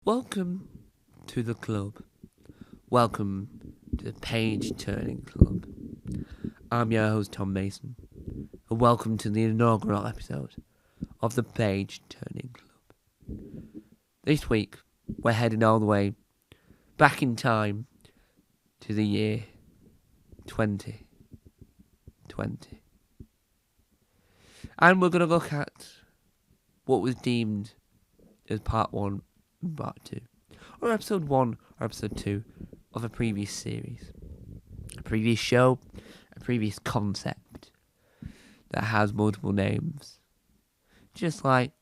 Welcome to the club. Welcome to the Page Turning Club. I'm your host, Tom Mason, and welcome to the inaugural episode of the Page Turning Club. This week, we're heading all the way back in time to the year 2020. And we're going to look at what was deemed as part 1 and part 2, or episode 1 or episode 2 of a previous series, a previous show, a previous concept that has multiple names, just like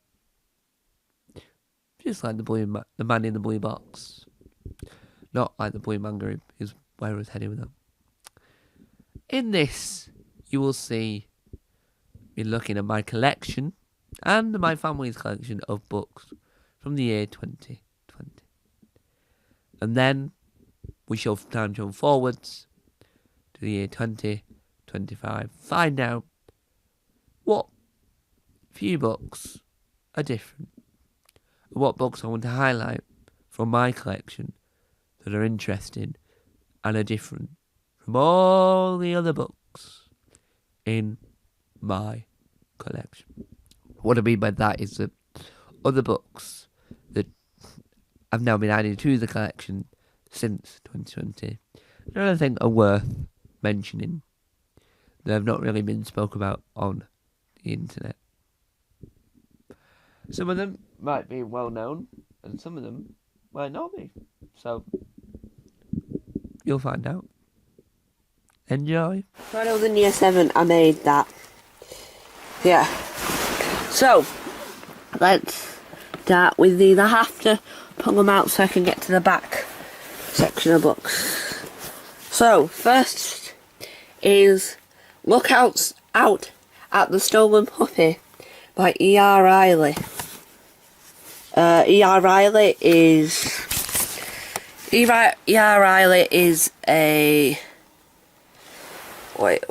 the man in the blue box, not like the Blue Man Group is where I was heading with them. In this, you will see me looking at my collection and my family's collection of books from the year 2020. And then we shall time jump forwards to the year 2025. Find out what few books are different. What books I want to highlight from my collection that are interesting and are different from all the other books in my collection. What I mean by that is that other books that have now been added to the collection since 2020, I think are worth mentioning. They have not really been spoke about on the internet. Some of them might be well known, and some of them might not be. So, you'll find out. Enjoy. When I was in year 7, I made that. Yeah. So, let's start with these. I have to pull them out so I can get to the back section of books. So, first is Look Out at the Stolen Puppy by E.R. Riley. E.R. Riley is a... Wait.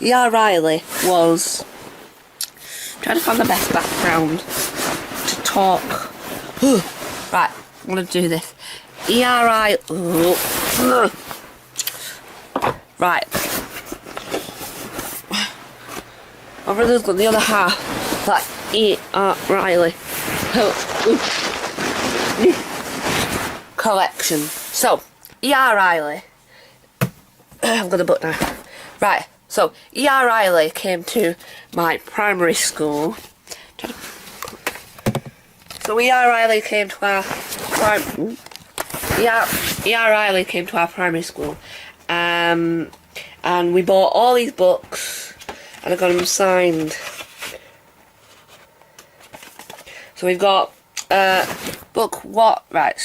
E.R. Riley was... trying to find the best background to talk. Right, I'm going to do this. E.R. Riley... Right. My brother's got the other half. Like E.R. Riley. Collection. So, E.R. Riley. I've got the book now. Right, so E.R. Riley came to my primary school. So E.R. Riley came to our E.R. Riley came to our primary school. And we bought all these books and I got them signed. So we've got book what? Right.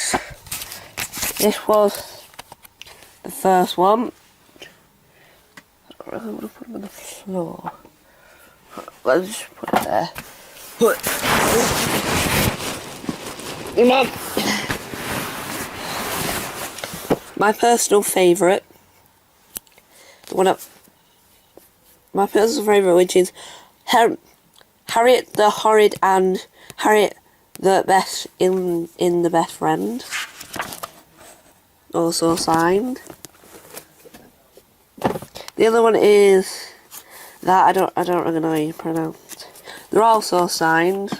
This was the first one. I don't really want to put them on the floor. Let's just put it there. My personal favourite. My personal favourite, which is Harriet the Horrid and Harriet the Best in the Best Friend. Also signed. The other one is that I don't really know how you pronounce. They're also signed.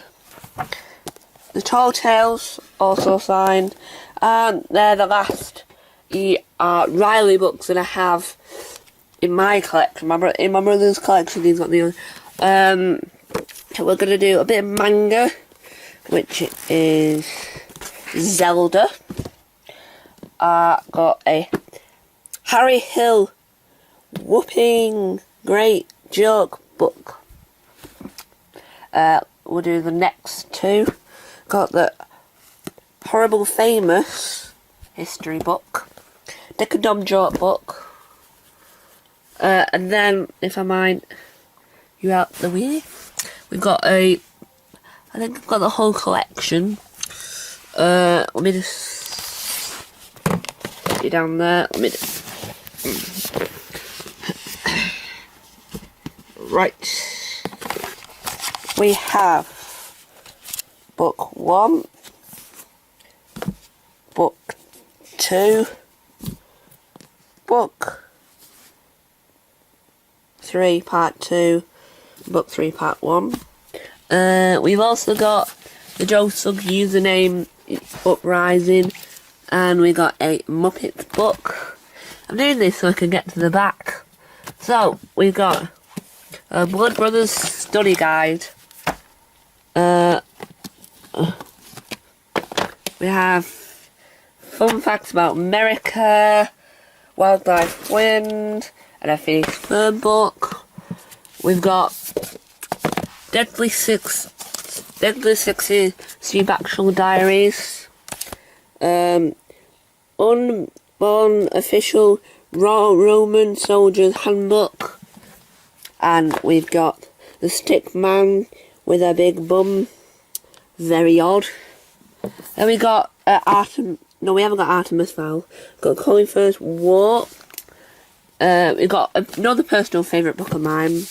The Tall Tales also signed, and they're the last E.R. Riley books that I have in my collection. In my brother's collection, he's got the other. So we're gonna do a bit of manga, which is Zelda. Got a Harry Hill whooping great joke book. We'll do the next two. Got the Horrible Famous history book, Dick and Dom joke book, and then, if I mind you out the way, we've got I think I've got the whole collection. Let me just put you down there. Right. We have Book 1, Book 2, Book 3 Part 2, Book 3 Part 1. We've also got the Joe Sugg username Uprising, and we got a Muppets book. I'm doing this so I can get to the back. So we've got a Blood Brothers study guide. We have fun facts about America, Wildlife Wind, and a Phoenix Fern book. We've got Deadly Six Supernatural Diaries, Unborn Official Roman Soldier's Handbook, and we've got The Stick Man with a Big Bum, very odd. Then we got we haven't got Artemis Fowl. We've got Colin Firth War. We've got another personal favourite book of mine,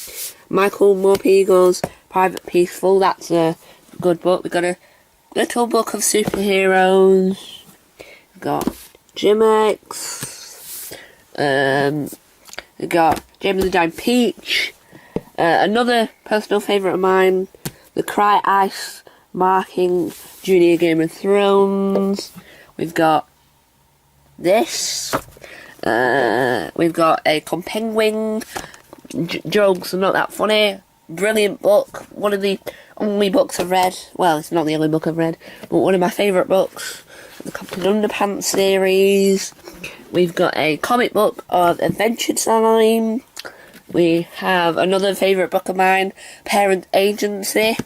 Michael Morpurgo's Private Peaceful. That's a good book. We've got a little book of superheroes. We've got Jim X. We've got James the Giant Peach. Another personal favourite of mine, The Cry Ice Marking Junior Game of Thrones. We've got this. We've got a Penguin. Jokes are not that funny. Brilliant book. One of the only books I've read. Well, it's not the only book I've read, but one of my favourite books. The Captain Underpants series. We've got a comic book of Adventure Time. We have another favourite book of mine, Parent Agency.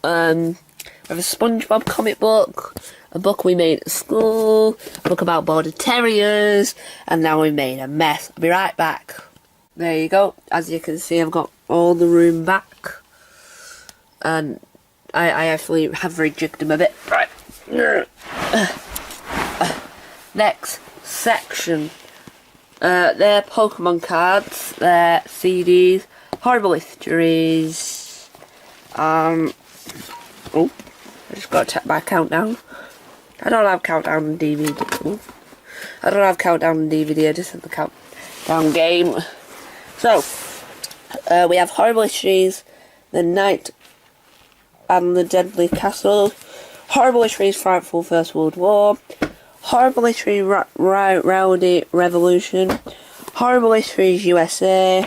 We have a SpongeBob comic book, a book we made at school, a book about border terriers, and now we made a mess. I'll be right back. There you go. As you can see, I've got all the room back, and I actually have rejigged them a bit. Right. Next section. They're Pokemon cards, they're CDs, horrible histories. I just got to check my countdown. I don't have countdown on DVD. I don't have countdown on DVD, I just have the countdown game. So, we have horrible histories, The Knight and the Deadly Castle, horrible histories, Frightful First World War, horrible history, Rowdy Revolution, horrible histories, USA,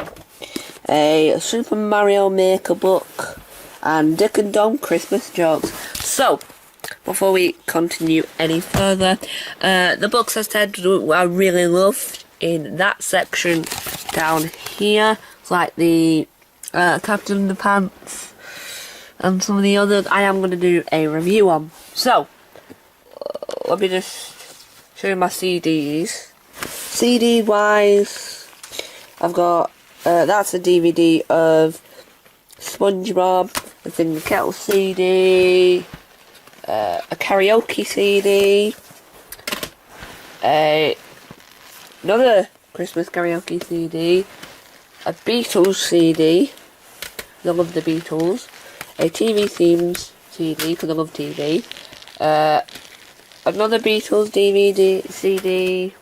a Super Mario Maker book, and Dick and Dom Christmas jokes. So, before we continue any further, the books I said I really loved in that section down here, it's like the Captain Underpants and some of the others I am going to do a review on. So, let me just show you my CDs. CD wise, I've got, that's a DVD of SpongeBob, a Thin the Kettle CD, a karaoke CD, another Christmas karaoke CD, a Beatles CD, I love the Beatles, a TV themes CD, because I love TV, another Beatles DVD, CD,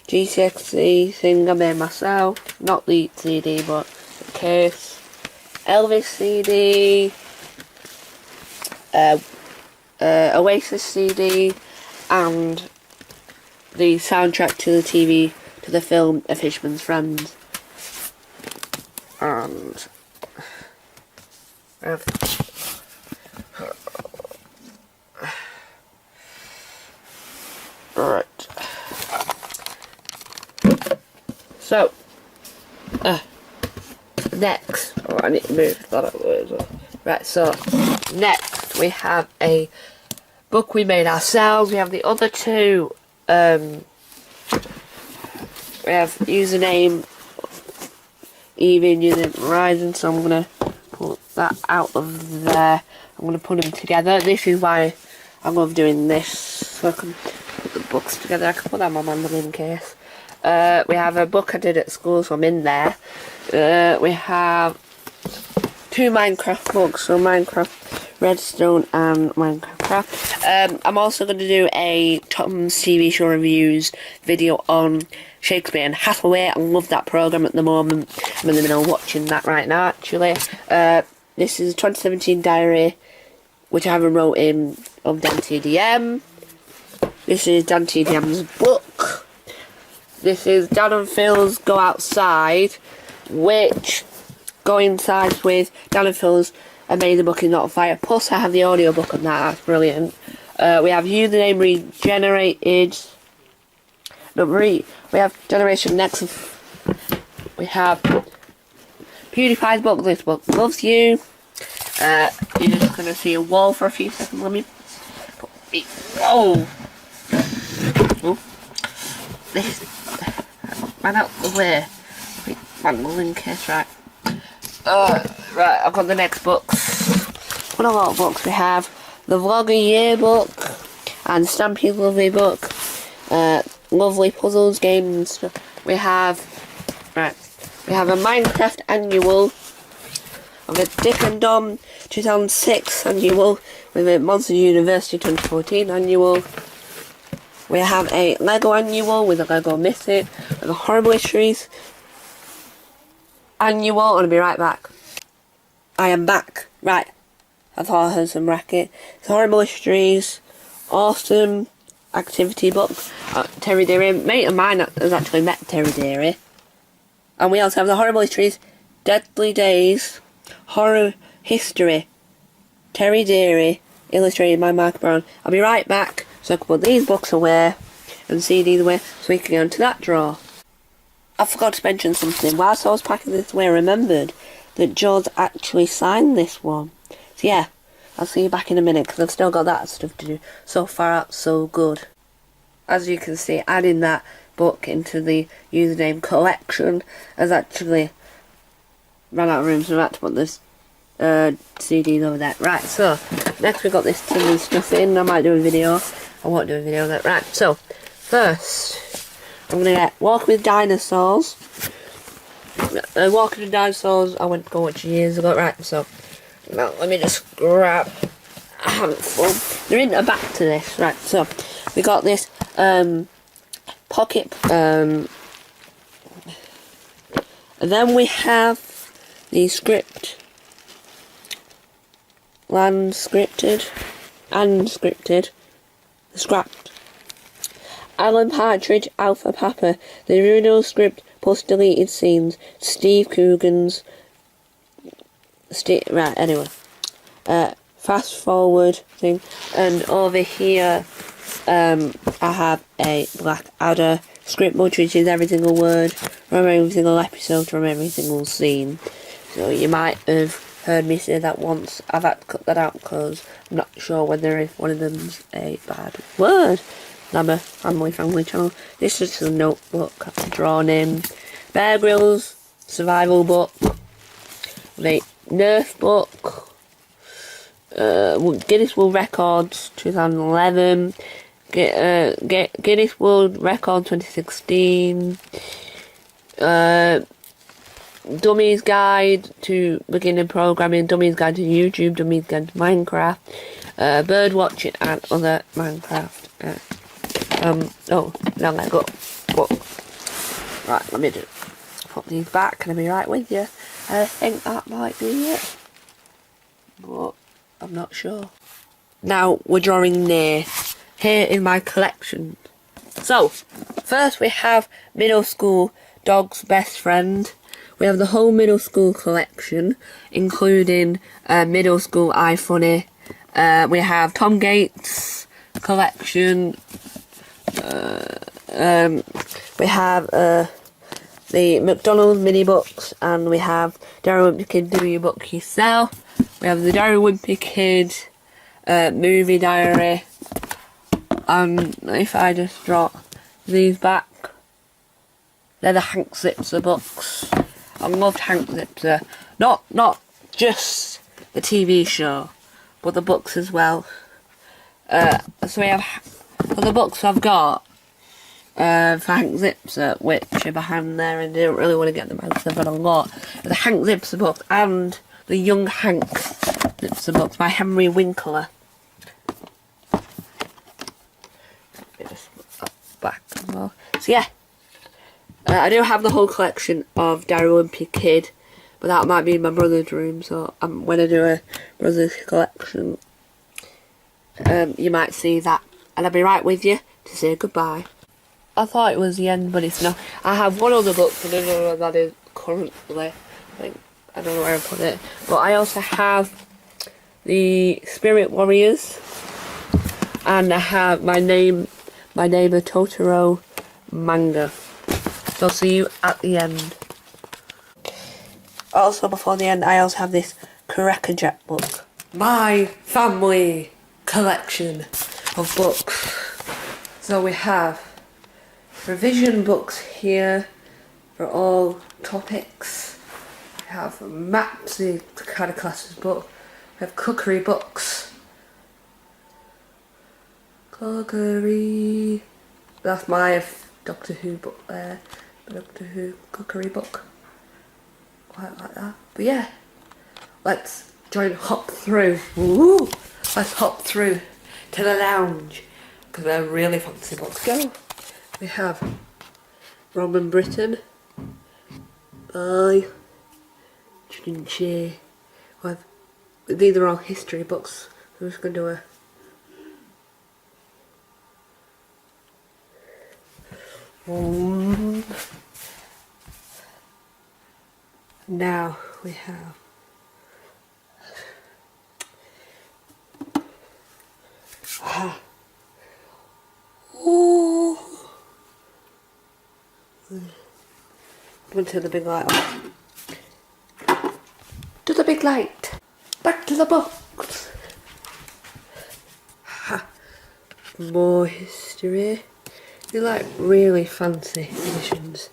GCSE thing I made myself, not the CD but the case, Elvis CD, Oasis CD, and the soundtrack to the film A Fisherman's Friend. And right. So, next, I need to move that out of the way as well. Right, so, next we have a book we made ourselves. We have the other two, we have username Even using Horizon, so I'm going to pull that out of there. I'm going to put them together. This is why I love doing this, so I can put the books together. I can put that in my mandolin case. We have a book I did at school, so I'm in there. We have 2 Minecraft books, so Minecraft Redstone and Minecraft Craft. I'm also going to do a Tom's TV show reviews video on Shakespeare and Hathaway. I love that programme at the moment. I'm in the middle of watching that right now, actually. This is a 2017 diary, which I haven't wrote in of Dan TDM. This is Dan TDM's book. This is Dan and Phil's Go Outside, which coincides with Dan and Phil's amazing book is Not on Fire. Plus, I have the audiobook on that. That's brilliant. We have Username Regenerated. No, we have Generation Next. We have PewDiePie's book. This book loves you. You're just gonna see a wall for a few seconds. Let me. Oh. This ran out the way. Angling case, right. Right, I've got the next books. What a lot of books we have. The Vlogger Yearbook and Stampy's lovely book. Lovely puzzles, games and stuff. We have a Minecraft annual. Of a Dick and Dom 2006 annual. With a Monster University 2014 annual. We have a Lego annual with a Lego Mythic. With a Horrible Histories annual. I'll be right back. I am back. Right. I thought I heard some racket. It's Horrible Histories. Awesome activity book. Terry Deary. Mate of mine has actually met Terry Deary. And we also have the Horrible Histories. Deadly Days. Horror History. Terry Deary. Illustrated by Mark Brown. I'll be right back. So I can put these books away. And CDs away. So we can go into that drawer. I forgot to mention something. Whilst I was packing this away, I remembered that George actually signed this one. So yeah, I'll see you back in a minute because I've still got that stuff to do. So far out, so good. As you can see, adding that book into the username collection has actually run out of room, so I had to put this CDs over there. Right, so next we've got this tin and stuff in. I might do a video. I won't do a video on that. Right, so first I'm going to get Walk with Dinosaurs. Walking with Dinosaurs, I went to go watch years ago. Right, so now let me just grab a handful. They're in the back to this. Right, so we got this pocket. And then we have the script. Unscripted. Scrapped. Alan Partridge, Alpha Papa, the original script plus deleted scenes, Steve Coogan's, right, anyway, fast forward thing, and over here, I have a Black Adder script book, which is every single word from every single episode, from every single scene, so you might have heard me say that once. I've had to cut that out because I'm not sure whether one of them's a bad word. I'm a family channel. This is a notebook I've drawn in. Bear Grylls survival book. The Nerf book. Guinness World Records 2011. Guinness World Record 2016. Dummies Guide to Beginner Programming. Dummies Guide to YouTube. Dummies Guide to Minecraft. Bird Watching and other Minecraft. Oh, now let go. Whoa. Right, let me just put these back and I'll be right with you. I think that might be it, but I'm not sure. Now we're drawing near. Here in my collection. So, first we have middle school dog's best friend. We have the whole middle school collection, including middle school iFunny. We have Tom Gates collection. We have the McDonald's mini books, and we have Diary Wimpy Kid Do Your Book Yourself. We have the Diary Wimpy Kid movie diary. And if I just draw these back, they're the Hank Zipzer books. I loved Hank Zipzer. Not just the TV show, but the books as well. So we have the books I've got for Hank Zipzer, which are behind there, and I didn't really want to get them out because I've got a lot. The Hank Zipzer book and The Young Hank. It's a book by Henry Winkler. Back as well. So yeah, I do have the whole collection of Diary of a Wimpy Kid, but that might be in my brother's room. So when I do a brother's collection, you might see that, and I'll be right with you to say goodbye. I thought it was the end, but it's not. I have one other book, but I don't know where that is currently. I don't know where I put it, but I also have the Spirit Warriors, and I have my Neighbor Totoro manga. So I'll see you at the end. Also, before the end, I also have this Crackerjack book. My family collection of books. So we have revision books here for all topics. We have maps, the kind of classes book. We have cookery books. Cookery. That's my Doctor Who book there. Doctor Who cookery book. Quite like that. But yeah, let's hop through. Woo! Let's hop through to the lounge because they're really fancy books. Go. We have Roman Britain by Trinche. These are all history books. I'm just going to do a now we have Went to the big light off. To the big light. Back to the books. More history. They're like really fancy editions.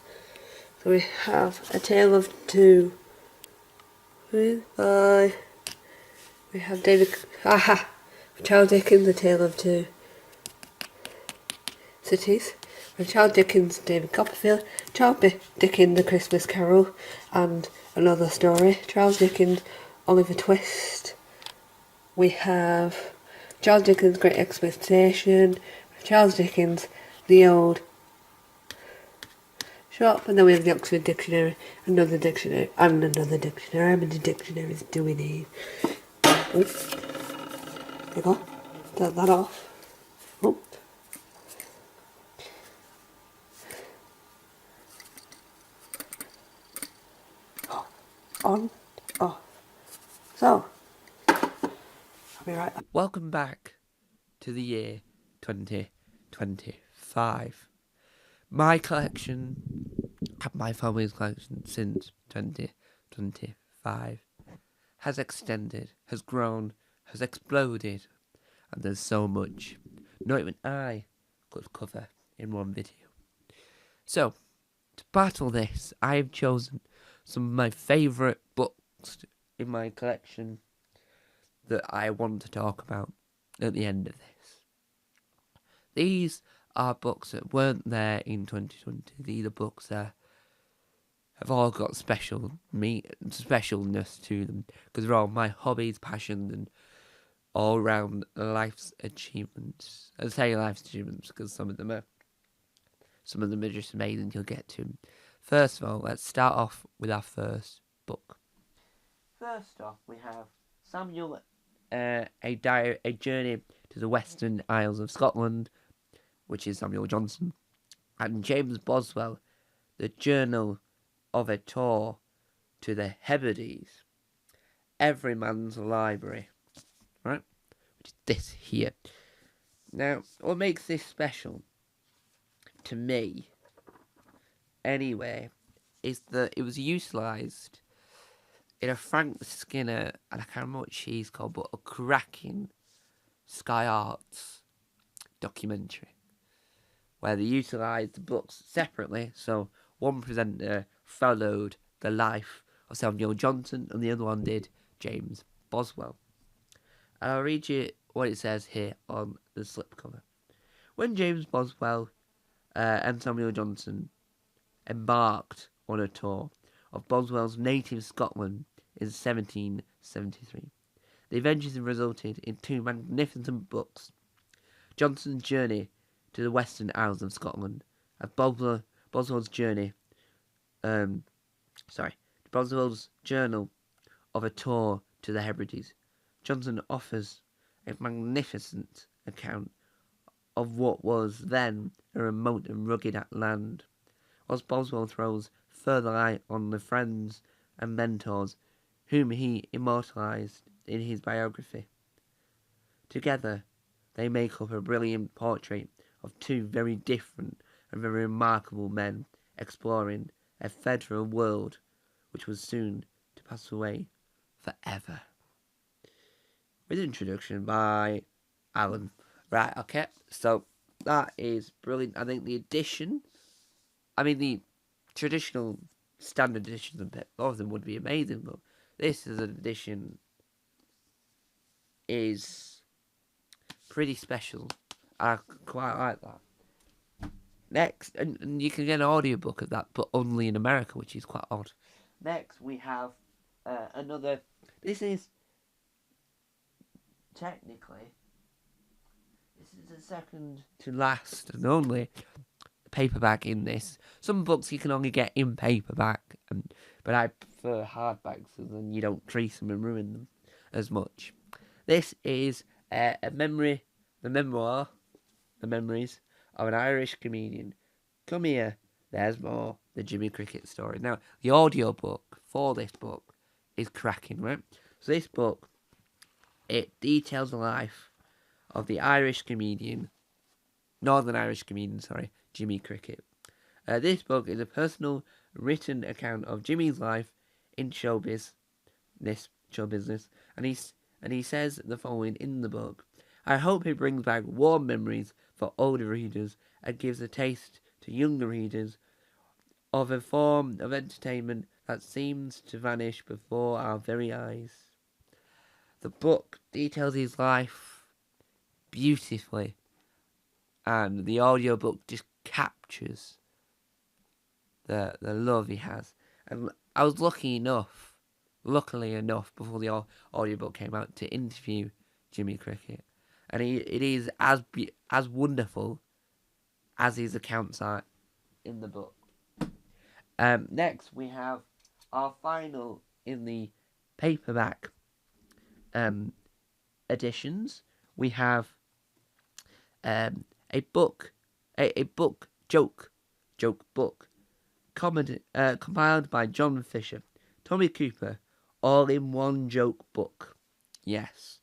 So we have A Tale of Two. We have Charles Dickens' A Tale of Two Cities. Charles Dickens, David Copperfield, Charles Dickens, The Christmas Carol, and Another Story. Charles Dickens, Oliver Twist. We have Charles Dickens' Great Expectation. Charles Dickens, The Old Shop, and then we have the Oxford Dictionary, another dictionary, and another dictionary. How many dictionaries do we need? Oops. There you go. Turn that off. Oops. On, off. So, I'll be right back. Welcome back to the year 2025. My collection, my family's collection since 2025 has extended, has grown, has exploded, and there's so much not even I could cover in one video. So, to battle this, I have chosen some of my favourite books in my collection that I want to talk about at the end of this. These are books that weren't there in 2020. These are books that have all got specialness to them because they're all my hobbies, passions, and all round life's achievements. I say life's achievements because some of them are just amazing. You'll get to them. First of all, let's start off with our first book. First off, we have Samuel, a journey to the Western Isles of Scotland, which is Samuel Johnson, and James Boswell, The Journal of a Tour to the Hebrides, Everyman's Library, right? Which is this here. Now, what makes this special to me, anyway, is that it was utilised in a Frank Skinner, and I can't remember what she's called, but a cracking Sky Arts documentary, where they utilised the books separately. So one presenter followed the life of Samuel Johnson, and the other one did James Boswell. And I'll read you what it says here on the slipcover. When James Boswell and Samuel Johnson embarked on a tour of Boswell's native Scotland in 1773. The adventures resulted in two magnificent books: Johnson's Journey to the Western Isles of Scotland, and Boswell's Boswell's Journal of a Tour to the Hebrides. Johnson offers a magnificent account of what was then a remote and rugged land, whilst Boswell throws further light on the friends and mentors whom he immortalised in his biography. Together, they make up a brilliant portrait of two very different and very remarkable men exploring a federal world which was soon to pass away forever. With introduction by Alan. Right, okay, so that is brilliant. I think the traditional standard editions of both of them would be amazing, but this as an edition is pretty special. I quite like that. Next, and you can get an audiobook of that, but only in America, which is quite odd. Next, we have another. This is technically the second to last and only paperback in this. Some books you can only get in paperback, but I prefer hardbacks, so then you don't crease them and ruin them as much. This is the memories of an Irish comedian. Come here, there's more. The Jimmy Cricket story. Now, the audiobook for this book is cracking, right? So this book, it details the life of the Northern Irish comedian, Jimmy Cricket. This book is a personal written account of Jimmy's life in show business, and he says the following in the book: I hope it brings back warm memories for older readers and gives a taste to younger readers of a form of entertainment that seems to vanish before our very eyes. The book details his life beautifully, and the audiobook just captures the love he has. And I was luckily enough, before the audiobook came out, to interview Jimmy Cricket, and it is as wonderful as his accounts are in the book. Next, we have our final in the paperback editions. We have a joke book compiled by John Fisher, Tommy Cooper, all in one joke book. Yes.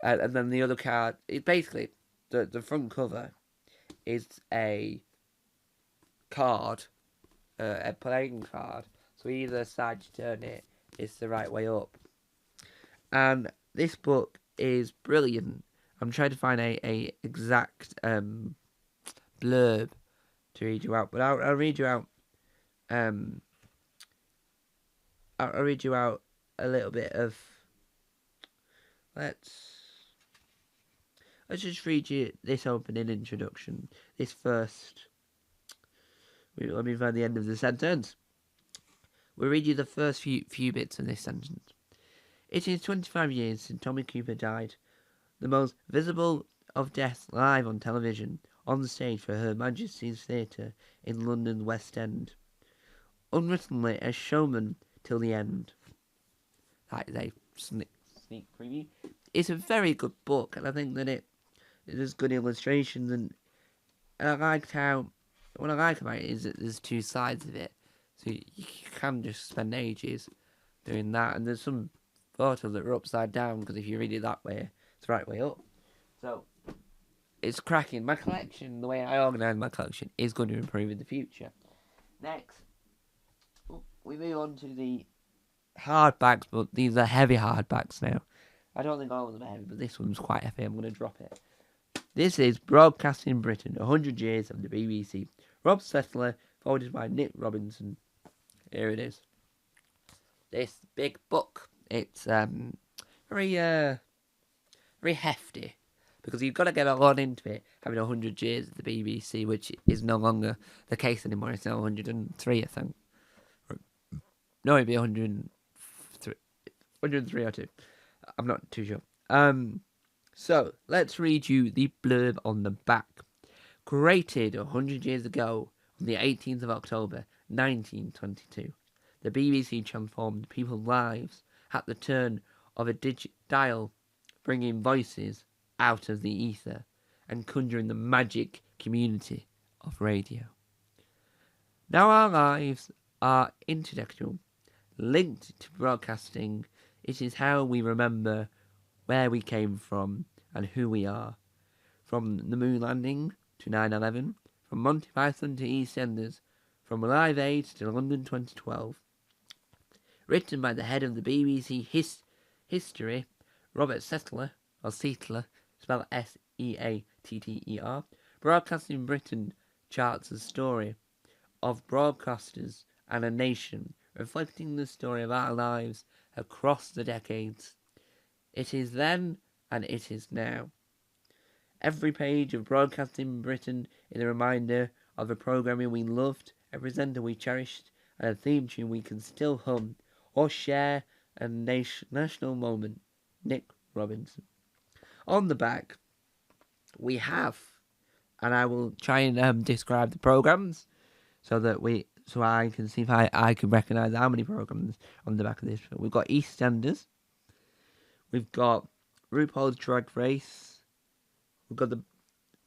And then the other card, it basically, the front cover is a card, a playing card. So either side you turn it, it's the right way up. And this book is brilliant. I'm trying to find a exact blurb to read you out, but I'll read you out. I'll read you out a little bit of. Let's just read you this opening introduction. This first. Let me find the end of the sentence. We'll read you the first few bits of this sentence. It is 25 years since Tommy Cooper died. The most visible of deaths live on television, on the stage for Her Majesty's Theatre in London's West End. Unwittingly a showman till the end. That is a sneak preview. It's a very good book, and I think that it has good illustrations, and I liked what I like about it is that there's two sides of it. So you can just spend ages doing that, and there's some photos that are upside down, because if you read it that way, it's the right way up. So it's cracking. My collection, the way I organise my collection, is going to improve in the future. Next, we move on to the hardbacks, but these are heavy hardbacks now. I don't think all of them are heavy, but this one's quite heavy. I'm going to drop it. This is Broadcasting Britain, 100 Years of the BBC. Rob Settler, forwarded by Nick Robinson. Here it is. This big book. It's very hefty, because you've got to get a lot into it, having 100 years at the BBC, which is no longer the case anymore. It's now 103, I think. No, it'd be 103. 103 or 2. I'm not too sure. So, let's read you the blurb on the back. Created 100 years ago, on the 18th of October, 1922, the BBC transformed people's lives at the turn of a dial, bringing voices out of the ether and conjuring the magic community of radio. Now our lives are intertextual, linked to broadcasting. It is how we remember where we came from and who we are. From the moon landing to 9/11, from Monty Python to EastEnders, from Live Aid to London 2012. Written by the head of the BBC History, Robert Settler, or Settler, spelled Seatter. Broadcasting Britain charts the story of broadcasters and a nation, reflecting the story of our lives across the decades. It is then and it is now. Every page of Broadcasting Britain is a reminder of the programming we loved, a presenter we cherished, and a theme tune we can still hum or share a national moment. Nick Robinson. On the back, we have, and I will try and describe the programs so I can see if I can recognise how many programs on the back of this. We've got EastEnders. We've got RuPaul's Drag Race. We've got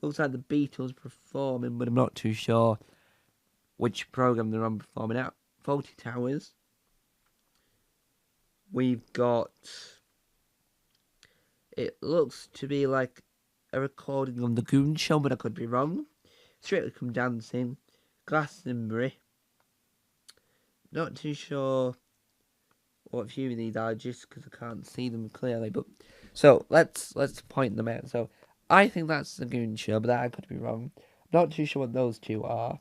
looks like the Beatles performing, but I'm not too sure which program they're on performing at. Fawlty Towers. We've got, it looks to be like a recording of The Goon Show, but I could be wrong. Strictly Come Dancing. Glastonbury. Not too sure what few of these are, just because I can't see them clearly. But so let's point them out. So I think that's the Goon Show, but I could be wrong. Not too sure what those two are.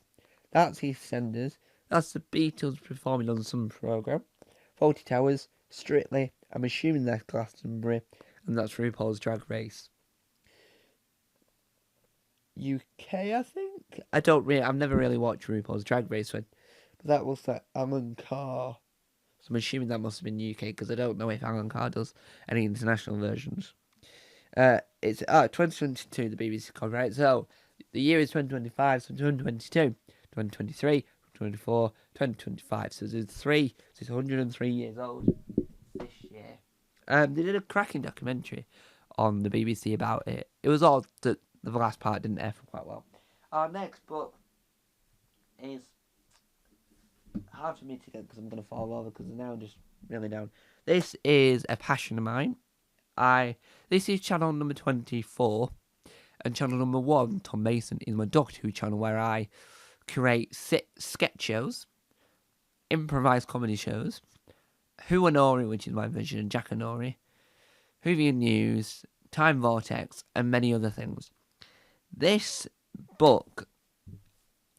That's EastEnders. That's the Beatles performing on some program. Fawlty Towers, Strictly. I'm assuming that's Glastonbury, and that's RuPaul's Drag Race. UK, I think. I've never really watched RuPaul's Drag Race, but that was like Alan Carr. So I'm assuming that must have been UK, because I don't know if Alan Carr does any international versions. It's 2022, the BBC copyright. So the year is 2025, so 2022, 2023, 2024, 2025. So it's 103 years old this year. They did a cracking documentary on the BBC about it. It was odd that the last part didn't air for quite well. Our next book is hard for me to get because I'm going to fall over because I'm now just really down. This is A Passion of Mine. This is channel number 24, and channel number 1, Tom Mason, is my Doctor Who channel where I create sketch shows, improvised comedy shows, Who and Ori, which is my version, and Jack and Ori, Whovian News, Time Vortex, and many other things. This book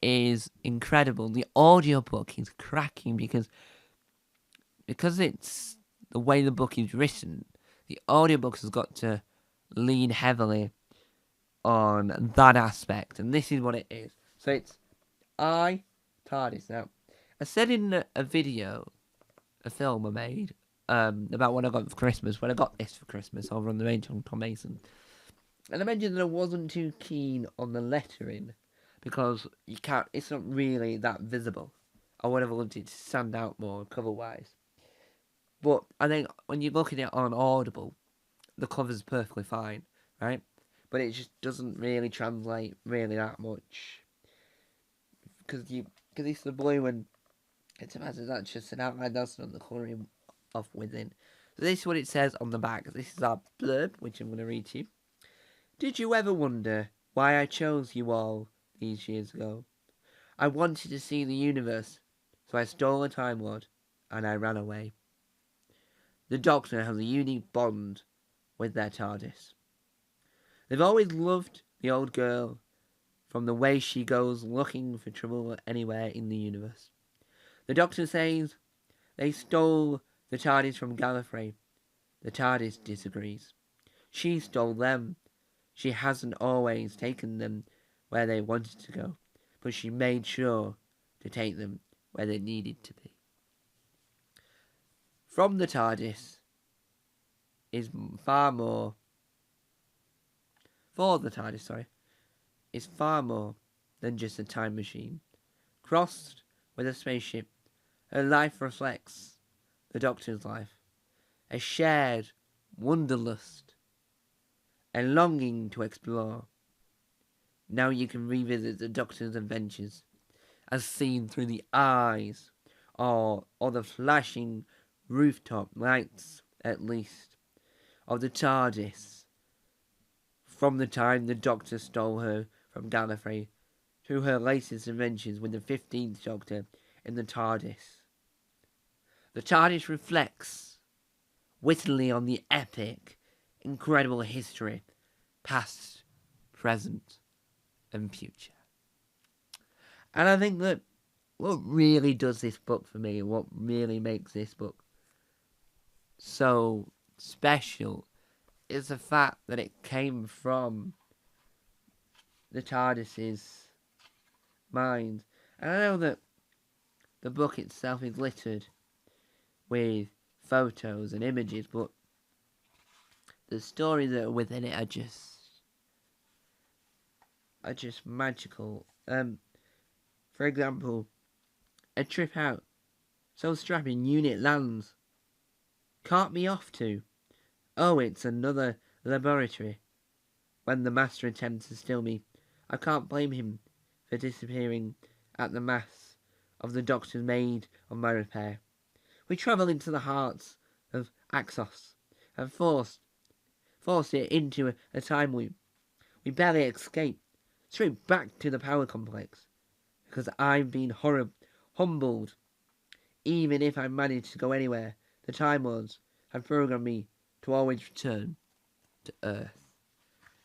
is incredible. The audiobook is cracking because it's the way the book is written. The audiobook has got to lean heavily on that aspect, and this is what it is. So it's TARDIS. Now, I said in a video, a film I made, about what I got for Christmas, when I got this for Christmas over on the range on Tom Mason. And I mentioned that I wasn't too keen on the lettering, because it's not really that visible. I would have loved it to stand out more cover-wise. But I think when you look at it on Audible, the cover's perfectly fine, right? But it just doesn't really translate really that much. Because it's the blue and it's that's just an outline, that's not the colouring of within. So this is what it says on the back. This is our blurb, which I'm going to read to you. Did you ever wonder why I chose you all these years ago? I wanted to see the universe, so I stole a Time Lord, and I ran away. The Doctor has a unique bond with their TARDIS. They've always loved the old girl, from the way she goes looking for trouble anywhere in the universe. The Doctor says they stole the TARDIS from Gallifrey. The TARDIS disagrees. She stole them. She hasn't always taken them where they wanted to go, but she made sure to take them where they needed to be. From the TARDIS, is far more for the TARDIS, sorry, is far more than just a time machine. Crossed with a spaceship, her life reflects the Doctor's life, a shared wanderlust, a longing to explore. Now you can revisit the Doctor's adventures, as seen through the eyes or the flashing rooftop lights, at least, of the TARDIS, from the time the Doctor stole her from Gallifrey to her latest adventures with the 15th Doctor in the TARDIS. The TARDIS reflects wittily on the epic, incredible history, past, present, and future. And I think that what really does this book for me, what really makes this book so special, is the fact that it came from the TARDIS's mind. And I know that the book itself is littered with photos and images, but the stories that are within it are just magical. For example, a trip out so strapping unit lands. Cart me off to. Oh, it's another laboratory. When the master attempts to steal me, I can't blame him for disappearing at the mass of the Doctor's maid on my repair. We travel into the hearts of Axos and force it into a time loop. We barely escape, straight back to the power complex, because I've been humbled. Even if I managed to go anywhere, the Time Lords have programmed me to always return to Earth.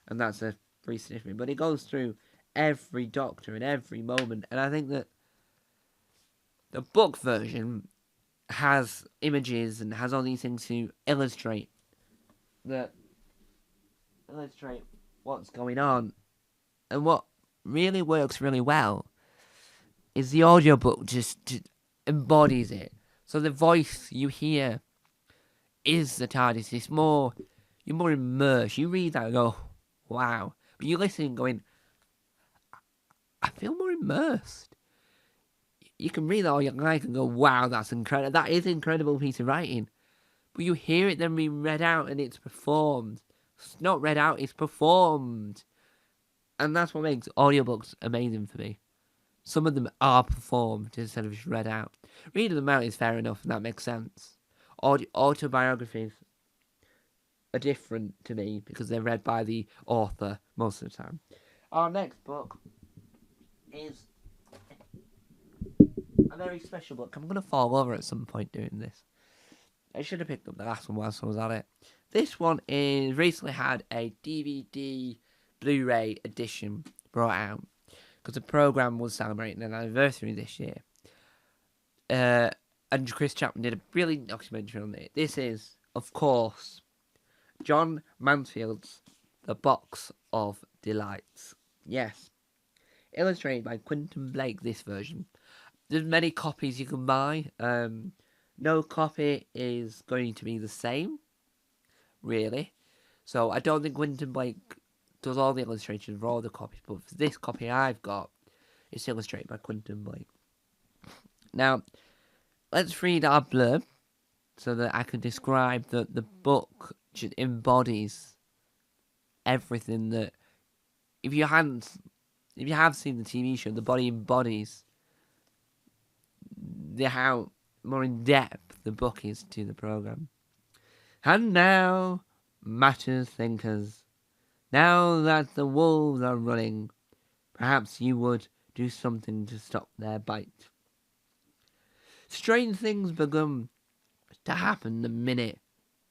And that's a brief snippet, but it goes through every Doctor and every moment, and I think that the book version has images and has all these things to illustrate what's going on. And what really works really well is the audiobook just embodies it. So the voice you hear is the TARDIS. You're more immersed. You read that and go, wow. But you listen going, I feel more immersed. You can read that all you like and go, wow, that's incredible. That is an incredible piece of writing. But you hear it then being read out and it's performed. It's not read out, it's performed. And that's what makes audiobooks amazing for me. Some of them are performed instead of just read out. Reading them out is fair enough, and that makes sense. Autobiographies are different to me because they're read by the author most of the time. Our next book is a very special book. I'm going to fall over at some point doing this. I should have picked up the last one whilst I was at it. This one is recently had a DVD Blu-ray edition brought out because the programme was celebrating an anniversary this year. And Chris Chapman did a brilliant documentary on it. This is, of course, John Mansfield's The Box of Delights. Yes. Illustrated by Quentin Blake, this version. There's many copies you can buy. No copy is going to be the same, really. So I don't think Quentin Blake does all the illustrations for all the copies, but for this copy I've got, it's illustrated by Quentin Blake. Now, let's read our blurb so that I can describe that the book just embodies everything that, if you have seen the TV show, the body embodies how more in depth the book is to the program. And now, matters thinkers, now that the wolves are running, perhaps you would do something to stop their bite. Strange things begun to happen the minute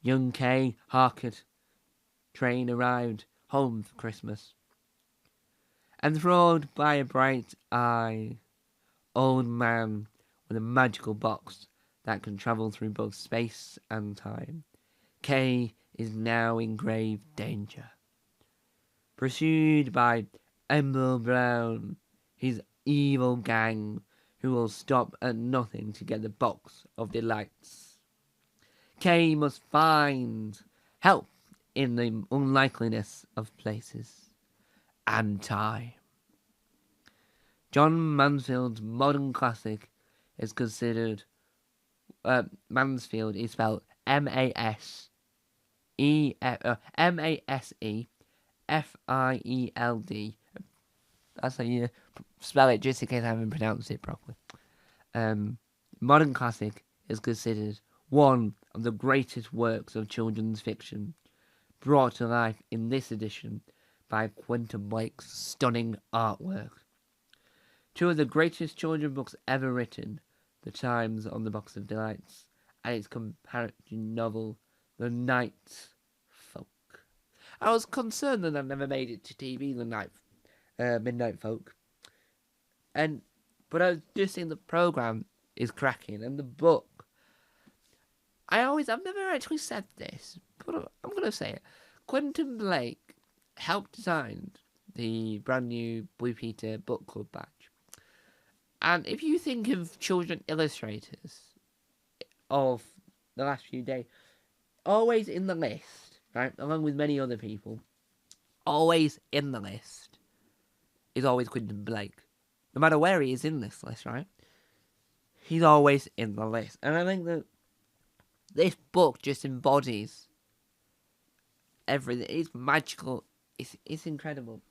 young Kay Harcourt train arrived home for Christmas. Enthralled by a bright-eyed old man with a magical box that can travel through both space and time, Kay is now in grave danger. Pursued by Emerald Brown, his evil gang, who will stop at nothing to get the Box of Delights. Kay must find, help in the unlikeliness of places and time. John Mansfield's modern classic is considered. Mansfield is spelled Masefield. That's how you spell it, just in case I haven't pronounced it properly. Modern classic is considered one of the greatest works of children's fiction, brought to life in this edition by Quentin Blake's stunning artwork. Two of the greatest children's books ever written, The Times on the Box of Delights, and its companion novel, The Night Folk. I was concerned that I never made it to TV, Midnight Folk, but I was just saying the program is cracking, and the book. I've never actually said this, but I'm gonna say it. Quentin Blake helped design the brand new Blue Peter Book Club badge. And if you think of children illustrators of the last few days, always in the list, right, along with many other people, always in the list is always Quentin Blake. No matter where he is in this list, right, he's always in the list. And I think that this book just embodies everything. It's magical. It's incredible.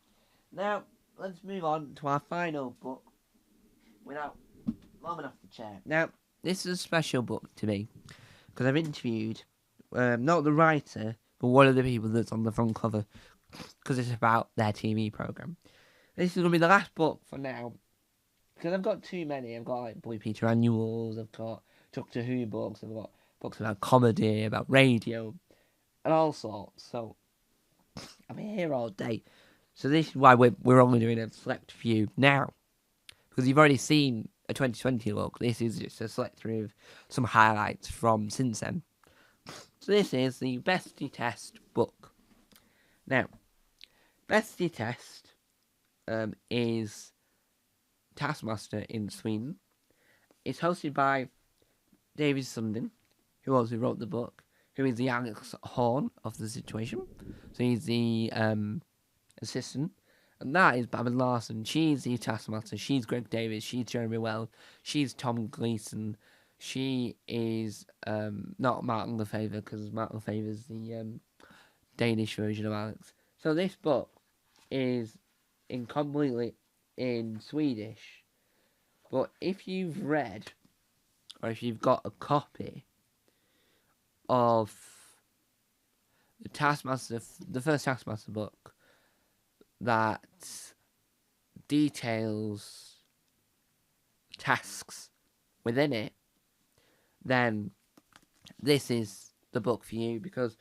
Now, let's move on to our final book. Without lobbing off the chair. Now, this is a special book to me because I've interviewed not the writer, but one of the people that's on the front cover because it's about their TV program. This is going to be the last book for now because I've got too many. I've got like Blue Peter Annuals, I've got Doctor Who books, I've got books about comedy, about radio, and all sorts. So I'm here all day. So this is why we're only doing a select few now. Because you've already seen a 2020 look. This is just a select through of some highlights from since then. So this is the Bestie Test book. Now, Bestie Test is Taskmaster in Sweden. It's hosted by David Sundin, who also wrote the book, who is the Alex Horn of the situation. So he's the assistant. And that is Babin Larson. She's the Taskmaster. She's Greg Davis. She's Jeremy Well. She's Tom Gleeson. She is not Martin Lefevre, because Martin Lefevre is the Danish version of Alex. So this book is completely in Swedish. But if you've read, or if you've got a copy of the Taskmaster, the first Taskmaster book, that details tasks within it, then this is the book for you, because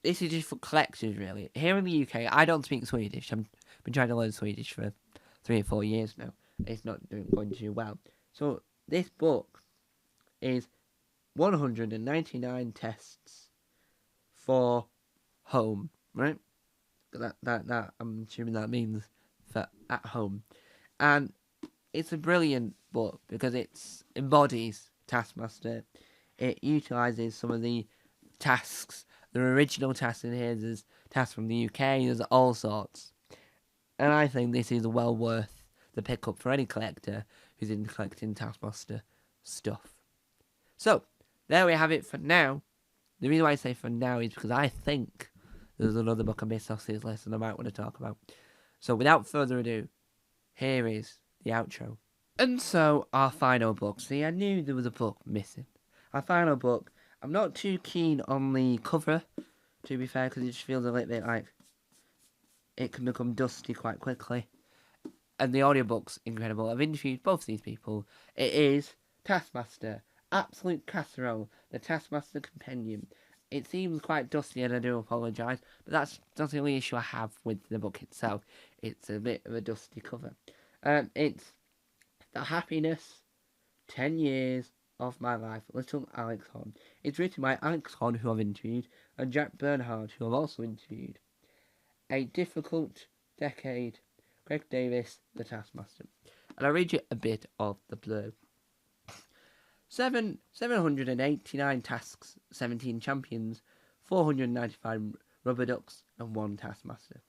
this is just for collectors, really. Here in the UK, I don't speak Swedish. I've been trying to learn Swedish for 3 or 4 years now. It's not going too well. So this book is 199 tests for home, right? That I'm assuming that means for at home. And it's a brilliant book because it embodies Taskmaster. It utilises some of the tasks, the original tasks in here. There's tasks from the UK, there's all sorts. And I think this is well worth the pickup for any collector who's into collecting Taskmaster stuff. So, there we have it for now. The reason why I say for now is because I think there's another book I missed off this list and I might want to talk about. So without further ado, here is the outro. And so, our final book. See, I knew there was a book missing. Our final book. I'm not too keen on the cover, to be fair, because it just feels a little bit like it can become dusty quite quickly. And the audiobook's incredible. I've interviewed both these people. It is Taskmaster, Absolute Casserole, the Taskmaster Compendium. It seems quite dusty, and I do apologise, but that's not the only issue I have with the book itself. It's a bit of a dusty cover. It's The Happiness, 10 Years of My Life, Little Alex Horn. It's written by Alex Horn, who I've interviewed, and Jack Bernhard, who I've also interviewed. A Difficult Decade, Greg Davis, The Taskmaster. And I'll read you a bit of the blurb. 789 tasks, 17 champions, 495 rubber ducks, and 1 Taskmaster.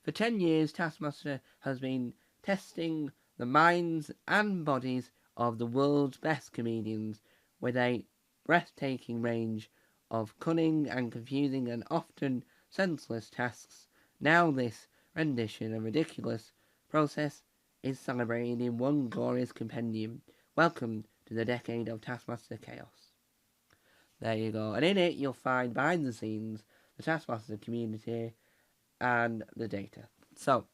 For 10 years, Taskmaster has been testing the minds and bodies of the world's best comedians with a breathtaking range of cunning and confusing and often senseless tasks. Now this rendition of ridiculous process is celebrated in one glorious compendium. Welcome to the decade of Taskmaster Chaos. There you go. And in it you'll find behind the scenes, the Taskmaster community, and the data. So,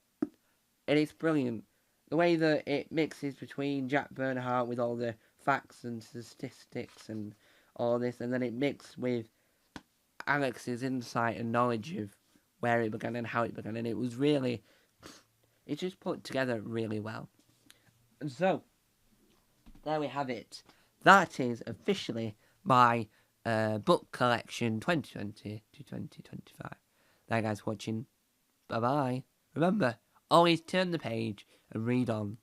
it is brilliant. The way that it mixes between Jack Bernhardt with all the facts and statistics and all this, and then it mixed with Alex's insight and knowledge of where it began and how it began, and it was really, it's just put together really well. And so, there we have it. That is officially my book collection 2020 to 2025. Thank you guys for watching. Bye bye. Remember, always turn the page and read on.